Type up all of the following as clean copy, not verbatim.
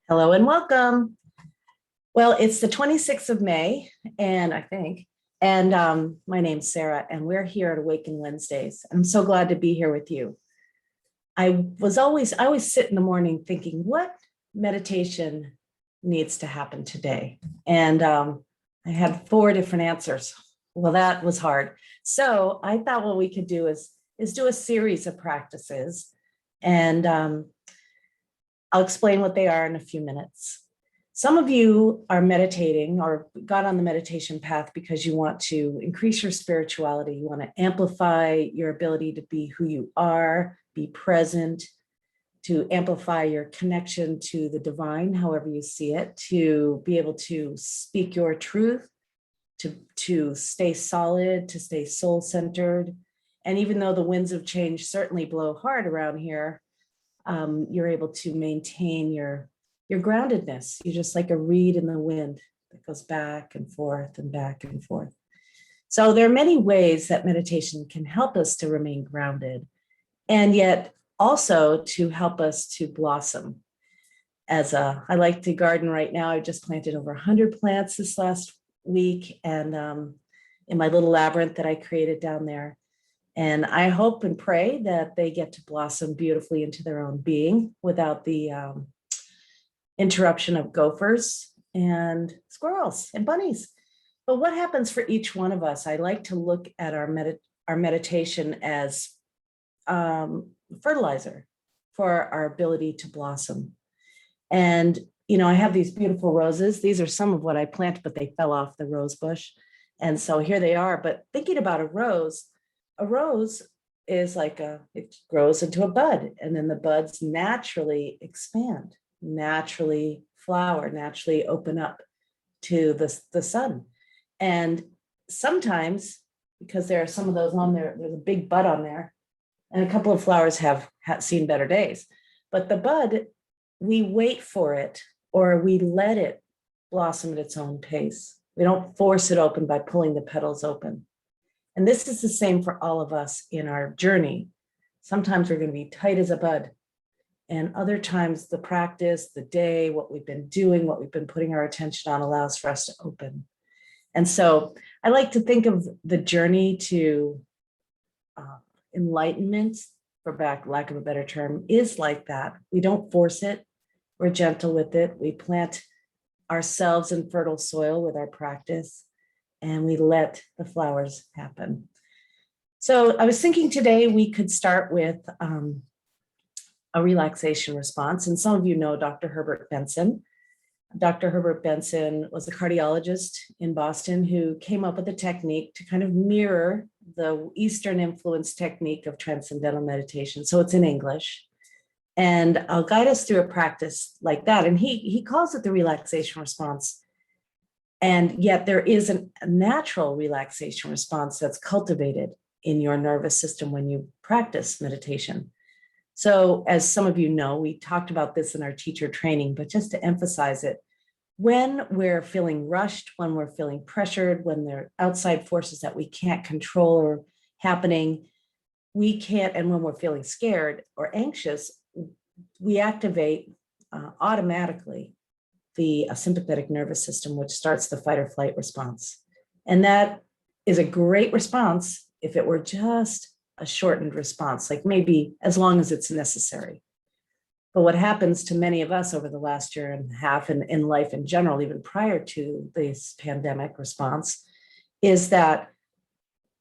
Hello and welcome. Well, it's the 26th of May, and my name's Sarah, and we're here at Awaken Wednesdays. I'm so glad to be here with you. I always sit in the morning thinking, what meditation needs to happen today? And I had 4 different answers. Well, that was hard. So I thought what we could do is do a series of practices, and I'll explain what they are in a few minutes. Some of you are meditating or got on the meditation path because you want to increase your spirituality. You want to amplify your ability to be who you are, be present, to amplify your connection to the divine, however you see it, to be able to speak your truth, to stay solid, to stay soul-centered. And even though the winds of change certainly blow hard around here, you're able to maintain your groundedness. You're just like a reed in the wind that goes back and forth and back and forth. So there are many ways that meditation can help us to remain grounded, and yet also to help us to blossom. I like to garden right now. I just planted over 100 plants this last week, and in my little labyrinth that I created down there. And I hope and pray that they get to blossom beautifully into their own being without the interruption of gophers and squirrels and bunnies. But what happens for each one of us? I like to look at our meditation as fertilizer for our ability to blossom. And, I have these beautiful roses. These are some of what I planted, but they fell off the rose bush. And so here they are. But thinking about a rose is like it grows into a bud, and then the buds naturally expand, naturally flower, naturally open up to the sun. And sometimes, because there are some of those on there, there's a big bud on there, and a couple of flowers have seen better days. But the bud, we wait for it, or we let it blossom at its own pace. We don't force it open by pulling the petals open. And this is the same for all of us in our journey. Sometimes we're going to be tight as a bud. And other times the practice, the day, what we've been doing, what we've been putting our attention on allows for us to open. And so I like to think of the journey to enlightenment, for lack of a better term, is like that. We don't force it. We're gentle with it. We plant ourselves in fertile soil with our practice, and we let the flowers happen. So I was thinking today we could start with a relaxation response. And some of you know Dr. Herbert Benson. Dr. Herbert Benson was a cardiologist in Boston who came up with a technique to kind of mirror the Eastern influence technique of transcendental meditation. So it's in English. And I'll guide us through a practice like that. And he calls it the relaxation response. And yet there is a natural relaxation response that's cultivated in your nervous system when you practice meditation. So as some of you know, we talked about this in our teacher training, but just to emphasize it, when we're feeling rushed, when we're feeling pressured, when there are outside forces that we can't control or happening, and when we're feeling scared or anxious, we activate automatically the sympathetic nervous system, which starts the fight or flight response. And that is a great response if it were just a shortened response, like maybe as long as it's necessary. But what happens to many of us over the last year and a half and in life in general, even prior to this pandemic response, is that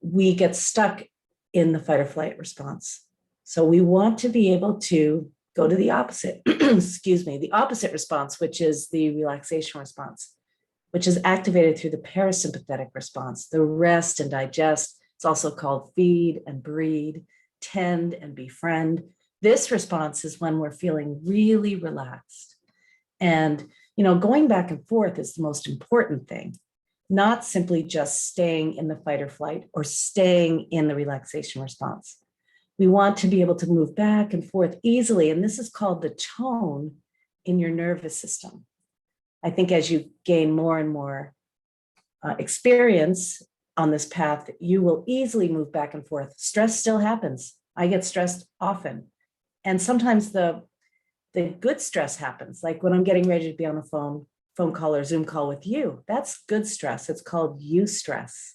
we get stuck in the fight or flight response. So we want to be able to go to the opposite, the opposite response, which is the relaxation response, which is activated through the parasympathetic response, the rest and digest. It's also called feed and breed, tend and befriend. This response is when we're feeling really relaxed. And, going back and forth is the most important thing, not simply just staying in the fight or flight or staying in the relaxation response. We want to be able to move back and forth easily. And this is called the tone in your nervous system. I think as you gain more and more experience on this path, you will easily move back and forth. Stress still happens. I get stressed often. And sometimes the the good stress happens. Like when I'm getting ready to be on a phone call or Zoom call with you, that's good stress. It's called eustress.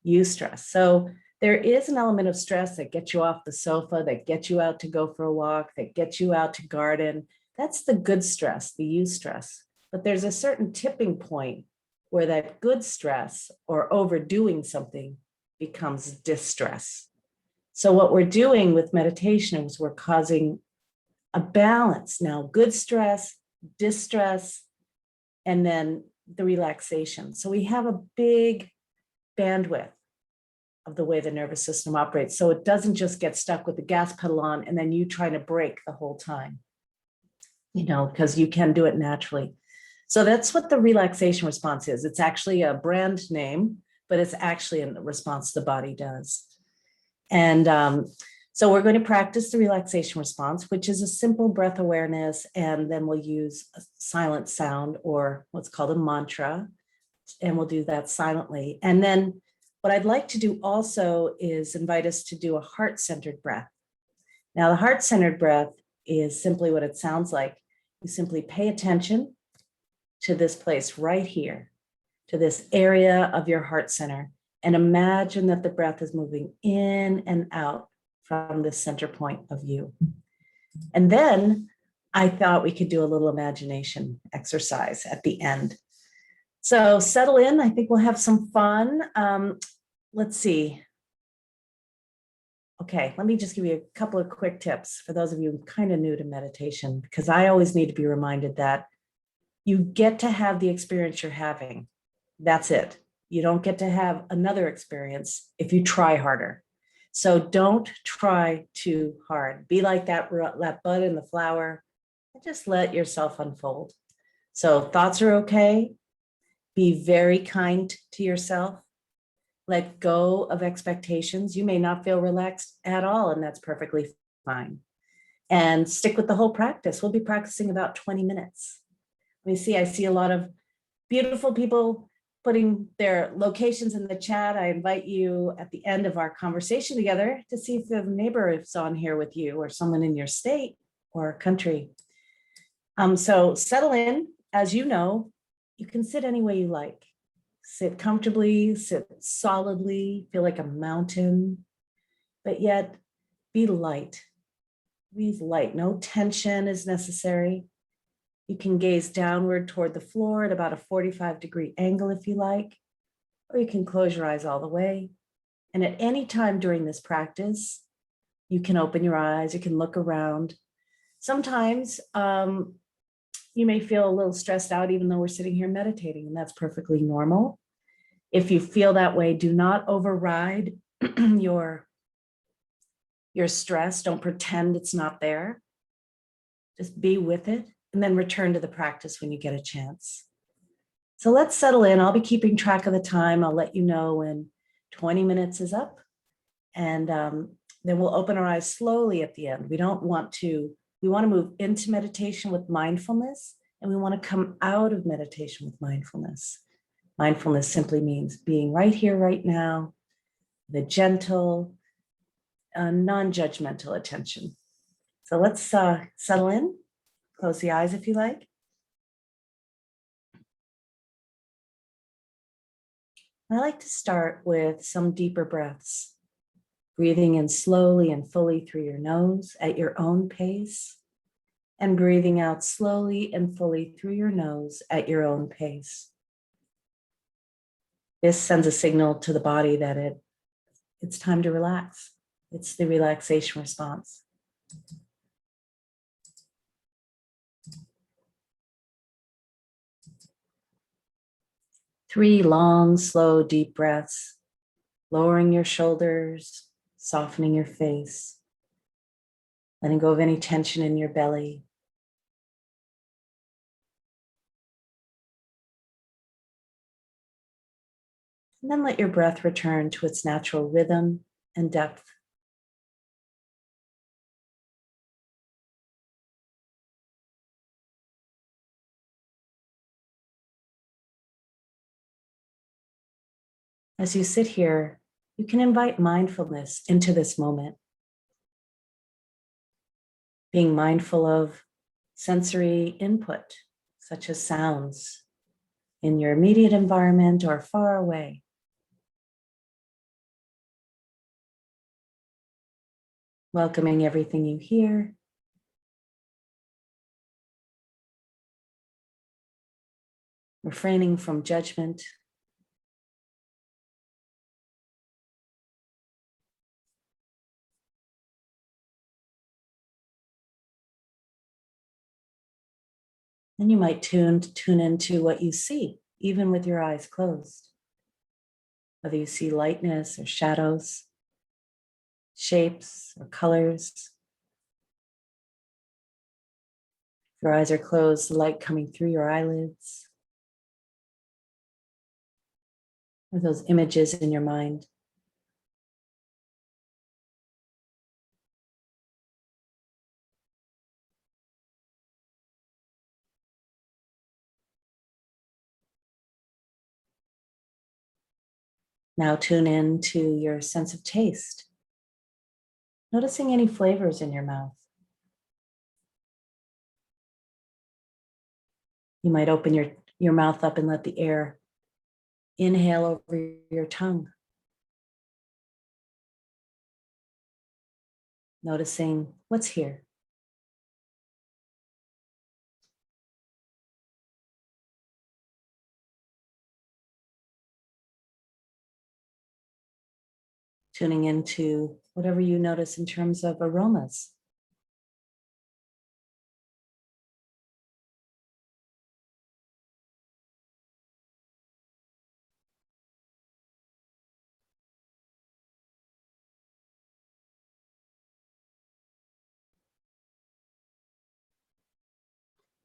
Eustress. So there is an element of stress that gets you off the sofa, that gets you out to go for a walk, that gets you out to garden. That's the good stress, the eustress. But there's a certain tipping point where that good stress or overdoing something becomes distress. So what we're doing with meditation is we're causing a balance now, good stress, distress, and then the relaxation. So we have a big bandwidth of the way the nervous system operates. So it doesn't just get stuck with the gas pedal on and then you trying to brake the whole time, because you can do it naturally. So that's what the relaxation response is. It's actually a brand name, but it's actually a response the body does. And so we're going to practice the relaxation response, which is a simple breath awareness. And then we'll use a silent sound or what's called a mantra. And we'll do that silently. And then what I'd like to do also is invite us to do a heart-centered breath. Now, the heart-centered breath is simply what it sounds like. You simply pay attention to this place right here, to this area of your heart center, and imagine that the breath is moving in and out from the center point of you. And then I thought we could do a little imagination exercise at the end. So settle in. I think we'll have some fun. Let's see. Okay, let me just give you a couple of quick tips for those of you kind of new to meditation, because I always need to be reminded that you get to have the experience you're having. That's it. You don't get to have another experience if you try harder. So don't try too hard. Be like that bud in the flower and just let yourself unfold. So thoughts are okay. Be very kind to yourself. Let go of expectations. You may not feel relaxed at all, and that's perfectly fine. And stick with the whole practice. We'll be practicing about 20 minutes. Let me see, I see a lot of beautiful people putting their locations in the chat. I invite you at the end of our conversation together to see if the neighbor is on here with you or someone in your state or country. So settle in. As you know, you can sit any way you like. Sit comfortably, sit solidly, feel like a mountain, but yet be light. Be light. No tension is necessary. You can gaze downward toward the floor at about a 45-degree angle if you like, or you can close your eyes all the way. And at any time during this practice, you can open your eyes, you can look around. Sometimes you may feel a little stressed out even though we're sitting here meditating, and that's perfectly normal. If you feel that way, do not override your stress. Don't pretend it's not there. Just be with it and then return to the practice when you get a chance. So let's settle in. I'll be keeping track of the time. I'll let you know when 20 minutes is up. And then we'll open our eyes slowly at the end. We want to move into meditation with mindfulness, and we want to come out of meditation with mindfulness. Mindfulness simply means being right here, right now, the gentle, non-judgmental attention. So let's settle in. Close the eyes if you like. I like to start with some deeper breaths, breathing in slowly and fully through your nose at your own pace, and breathing out slowly and fully through your nose at your own pace. This sends a signal to the body that it's time to relax. It's the relaxation response. Three long, slow, deep breaths, lowering your shoulders, softening your face, letting go of any tension in your belly. And then let your breath return to its natural rhythm and depth. As you sit here, you can invite mindfulness into this moment. Being mindful of sensory input, such as sounds in your immediate environment or far away. Welcoming everything you hear. Refraining from judgment. And you might tune into what you see, even with your eyes closed. Whether you see lightness or shadows, shapes or colors. If your eyes are closed, the light coming through your eyelids. Or those images in your mind. Now tune in to your sense of taste. Noticing any flavors in your mouth. You might open your mouth up and let the air inhale over your tongue. Noticing what's here. Tuning into whatever you notice in terms of aromas.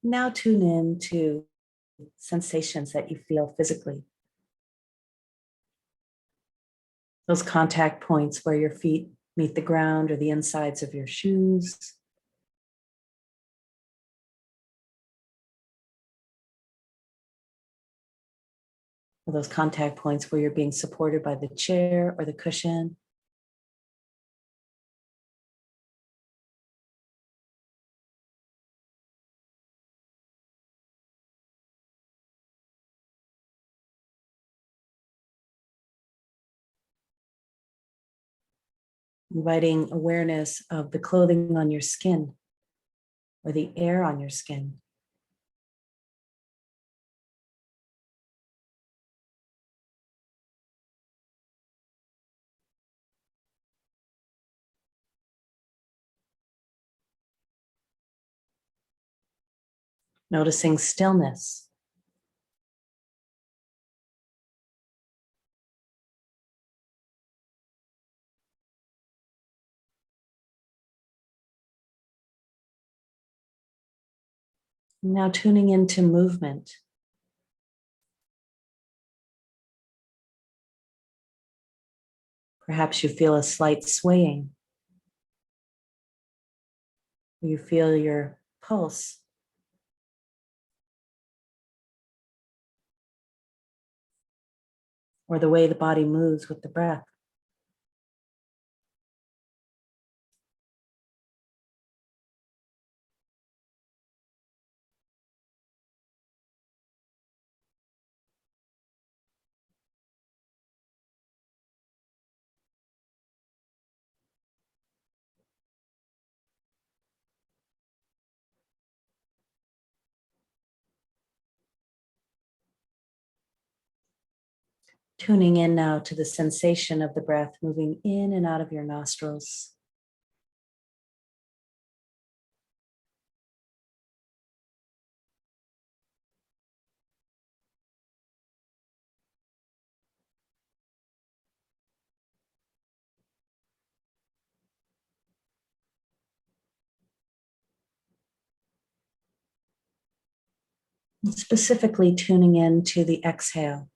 Now tune in to sensations that you feel physically. Those contact points where your feet meet the ground or the insides of your shoes. Or those contact points where you're being supported by the chair or the cushion. Inviting awareness of the clothing on your skin or the air on your skin. Noticing stillness. Now tuning into movement. Perhaps you feel a slight swaying. You feel your pulse. Or the way the body moves with the breath. Tuning in now to the sensation of the breath moving in and out of your nostrils. And specifically tuning in to the exhale.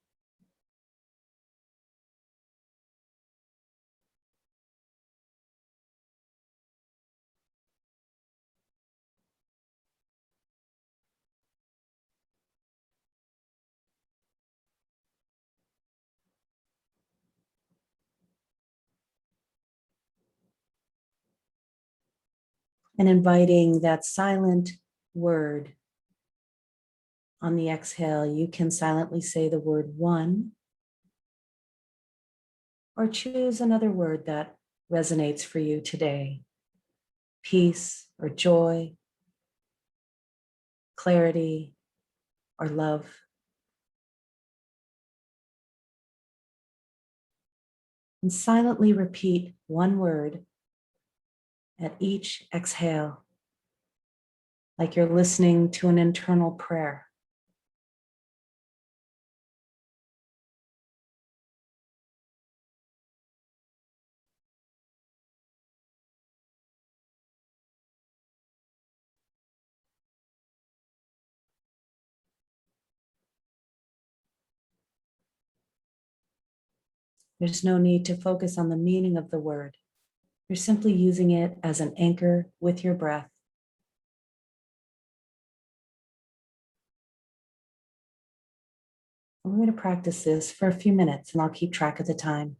And inviting that silent word on the exhale, you can silently say the word one, or choose another word that resonates for you today. Peace or joy, clarity or love. And silently repeat one word at each exhale, like you're listening to an internal prayer. There's no need to focus on the meaning of the word. You're simply using it as an anchor with your breath. I'm going to practice this for a few minutes and I'll keep track of the time.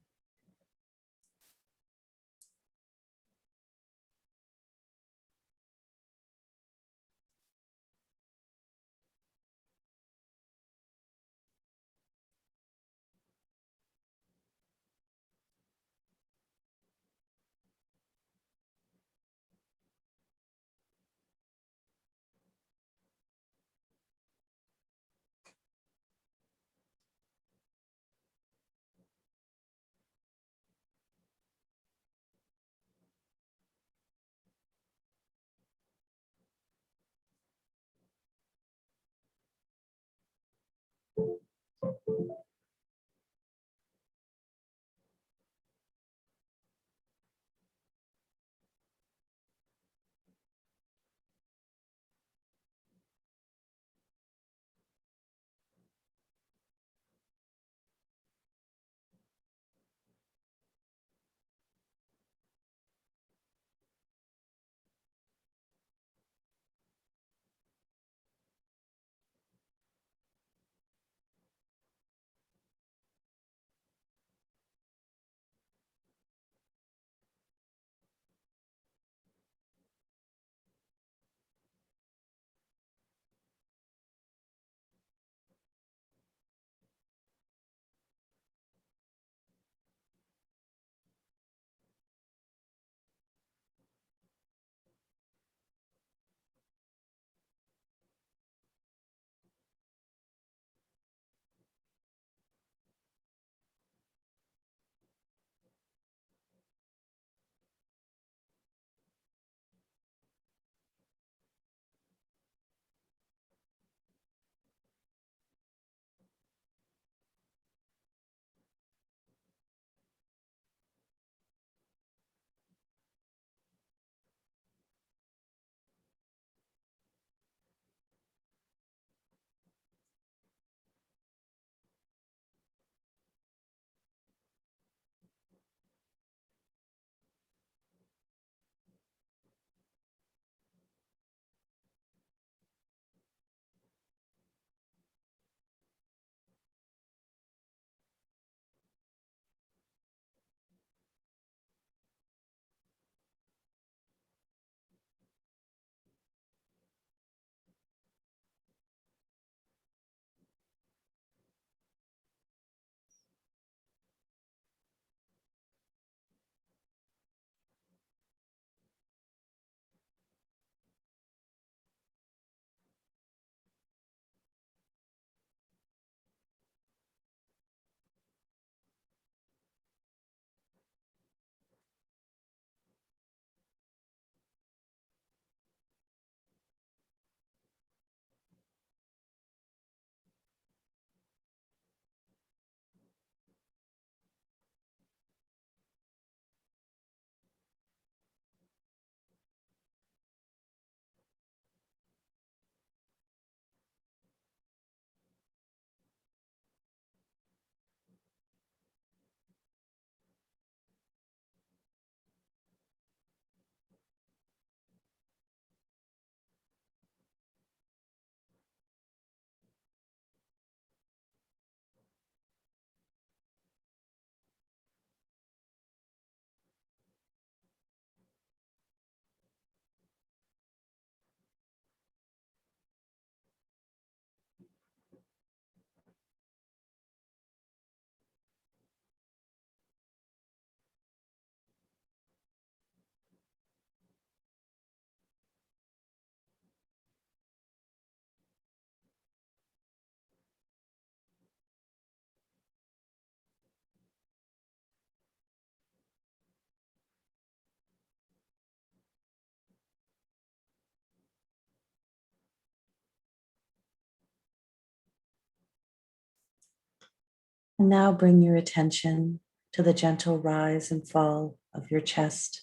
And now bring your attention to the gentle rise and fall of your chest,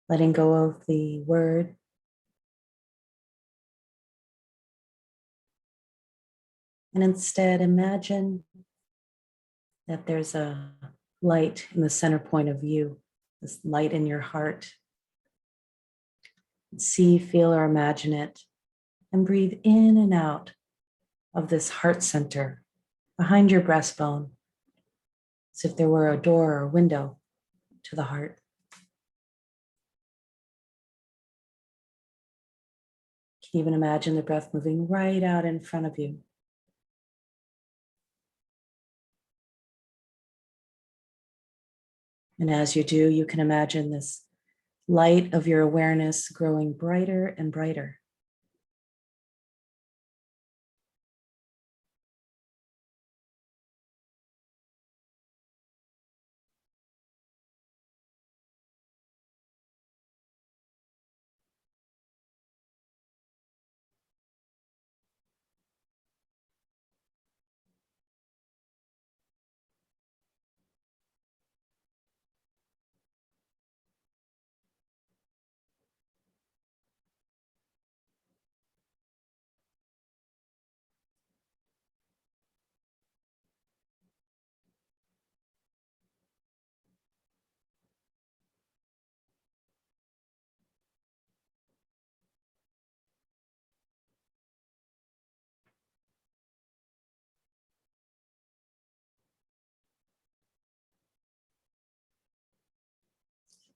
letting go of the word. And instead, imagine that there's a light in the center point of you, this light in your heart. See, feel, or imagine it, and breathe in and out of this heart center behind your breastbone, as if there were a door or window to the heart. You can even imagine the breath moving right out in front of you. And as you do, you can imagine this light of your awareness growing brighter and brighter.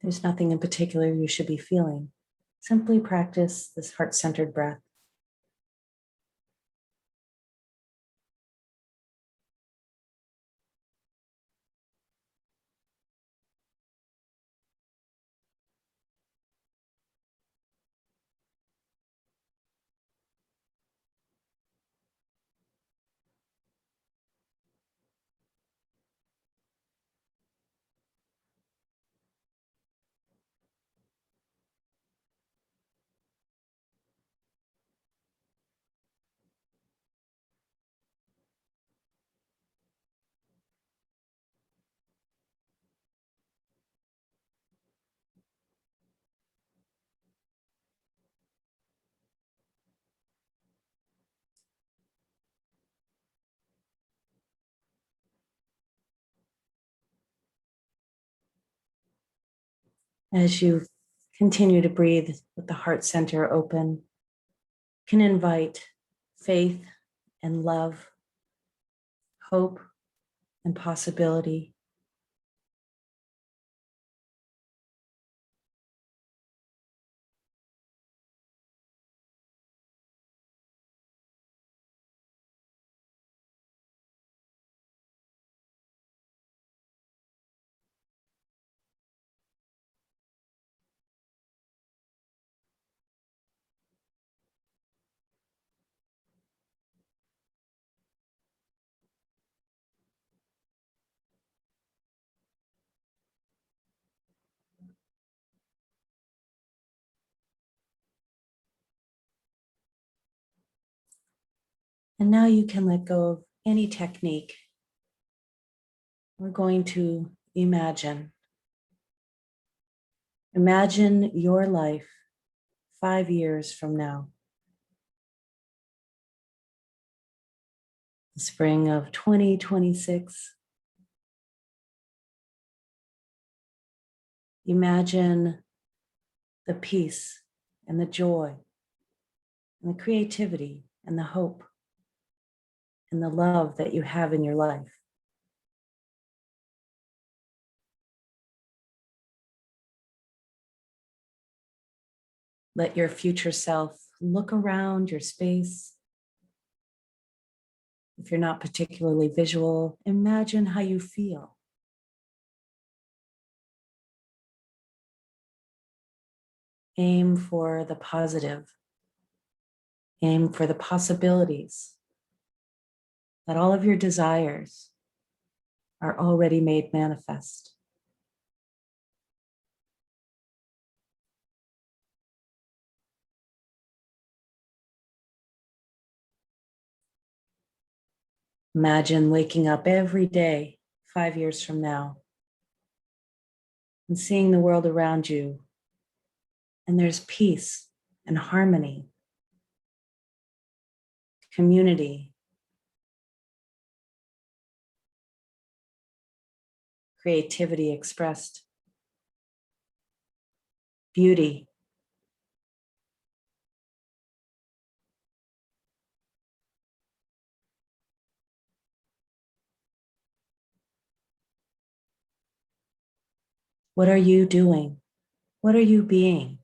There's nothing in particular you should be feeling. Simply practice this heart-centered breath. As you continue to breathe with the heart center open, can invite faith and love, hope and possibility. And now you can let go of any technique. We're going to imagine. Imagine your life 5 years from now, the spring of 2026. Imagine the peace and the joy and the creativity and the hope and the love that you have in your life. Let your future self look around your space. If you're not particularly visual, imagine how you feel. Aim for the positive. Aim for the possibilities, that all of your desires are already made manifest. Imagine waking up every day 5 years from now and seeing the world around you, and there's peace and harmony, community, creativity expressed, beauty. What are you doing? What are you being?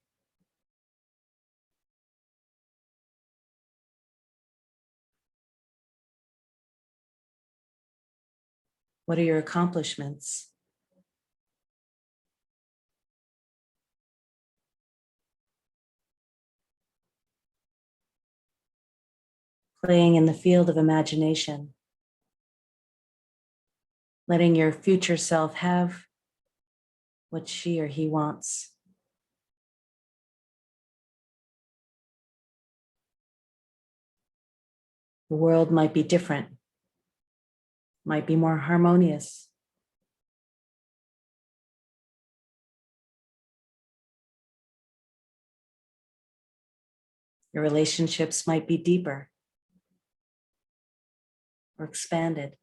What are your accomplishments? Playing in the field of imagination, letting your future self have what she or he wants. The world might be different, might be more harmonious. Your relationships might be deeper or expanded.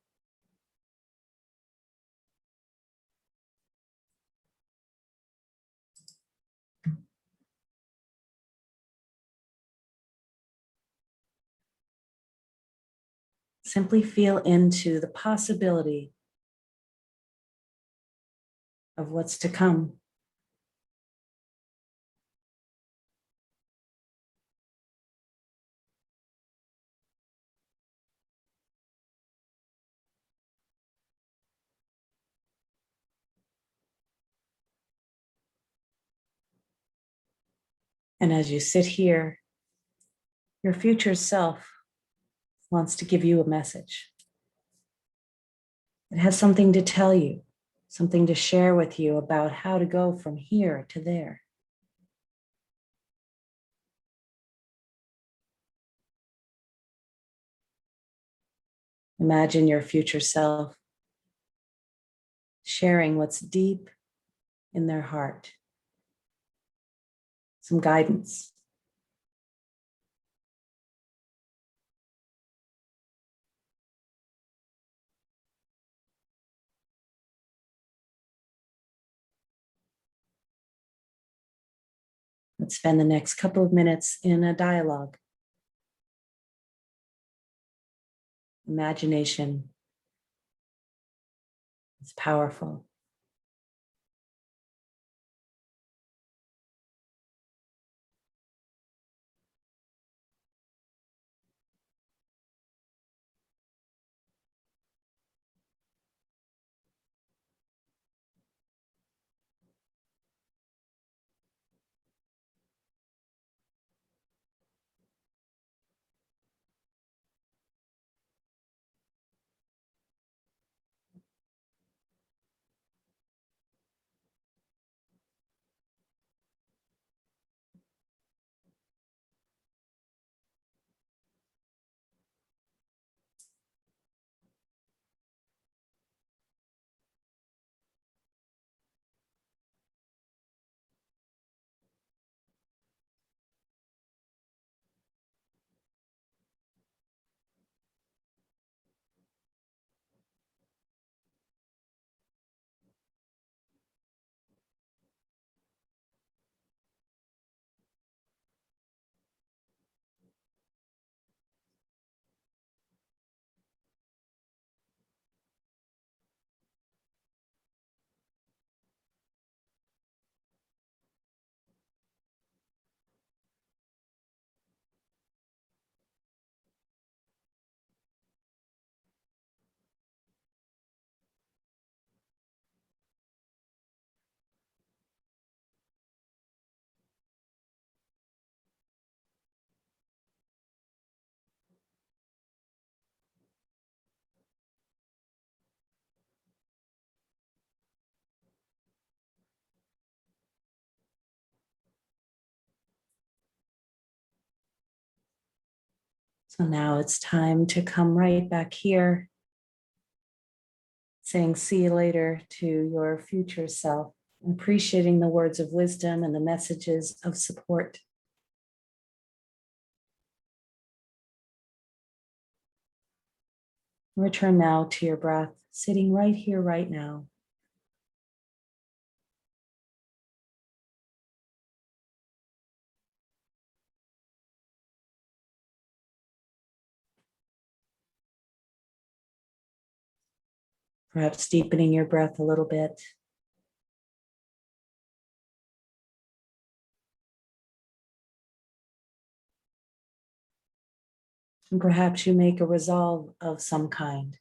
Simply feel into the possibility of what's to come. And as you sit here, your future self wants to give you a message. It has something to tell you, something to share with you about how to go from here to there. Imagine your future self sharing what's deep in their heart, some guidance. Let's spend the next couple of minutes in a dialogue. Imagination is powerful. So now it's time to come right back here saying see you later to your future self, appreciating the words of wisdom and the messages of support. Return now to your breath, sitting right here, right now. Perhaps deepening your breath a little bit. And perhaps you make a resolve of some kind.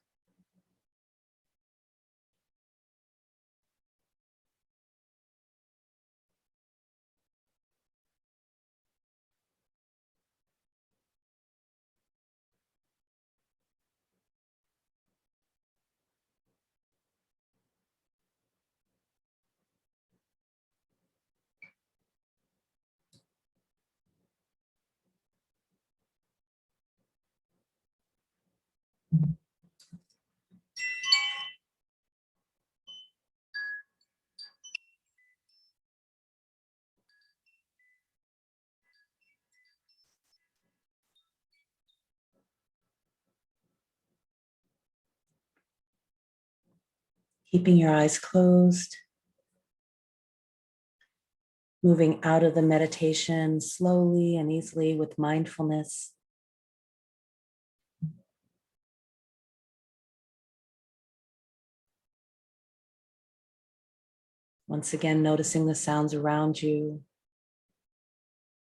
Keeping your eyes closed, moving out of the meditation slowly and easily with mindfulness. Once again, noticing the sounds around you,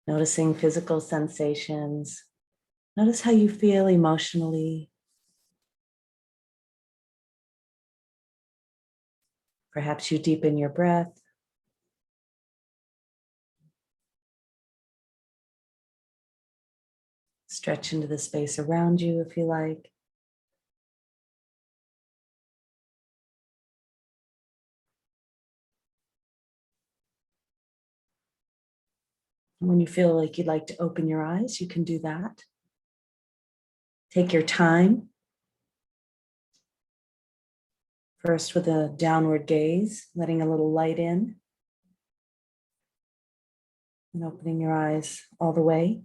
noticing physical sensations. Notice how you feel emotionally. Perhaps you deepen your breath. Stretch into the space around you if you like. And when you feel like you'd like to open your eyes, you can do that. Take your time. First with a downward gaze, letting a little light in. And opening your eyes all the way.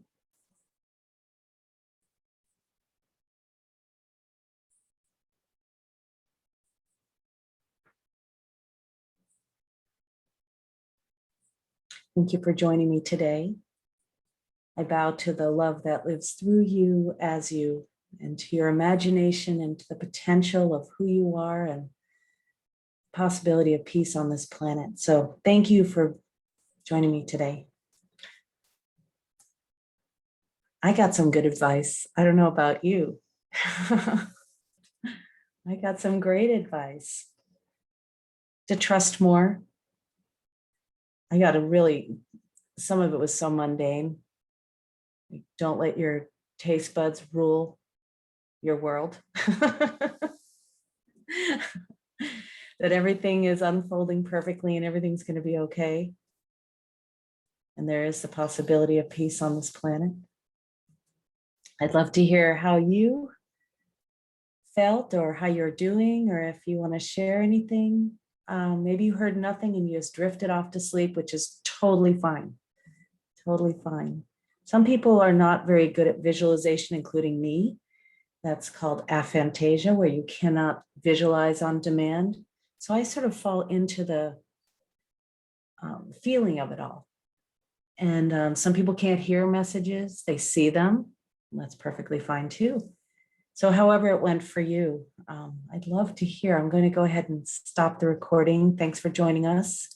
Thank you for joining me today. I bow to the love that lives through you as you, and to your imagination and to the potential of who you are and possibility of peace on this planet. So thank you for joining me today. I got some good advice. I don't know about you. I got some great advice. To trust more. I got some of it was so mundane. Don't let your taste buds rule your world. That everything is unfolding perfectly and everything's going to be okay. And there is the possibility of peace on this planet. I'd love to hear how you felt or how you're doing, or if you want to share anything. Maybe you heard nothing and you just drifted off to sleep, which is totally fine. Totally fine. Some people are not very good at visualization, including me. That's called aphantasia, where you cannot visualize on demand. So I sort of fall into the feeling of it all. And some people can't hear messages, they see them. And that's perfectly fine too. So however it went for you, I'd love to hear. I'm going to go ahead and stop the recording. Thanks for joining us.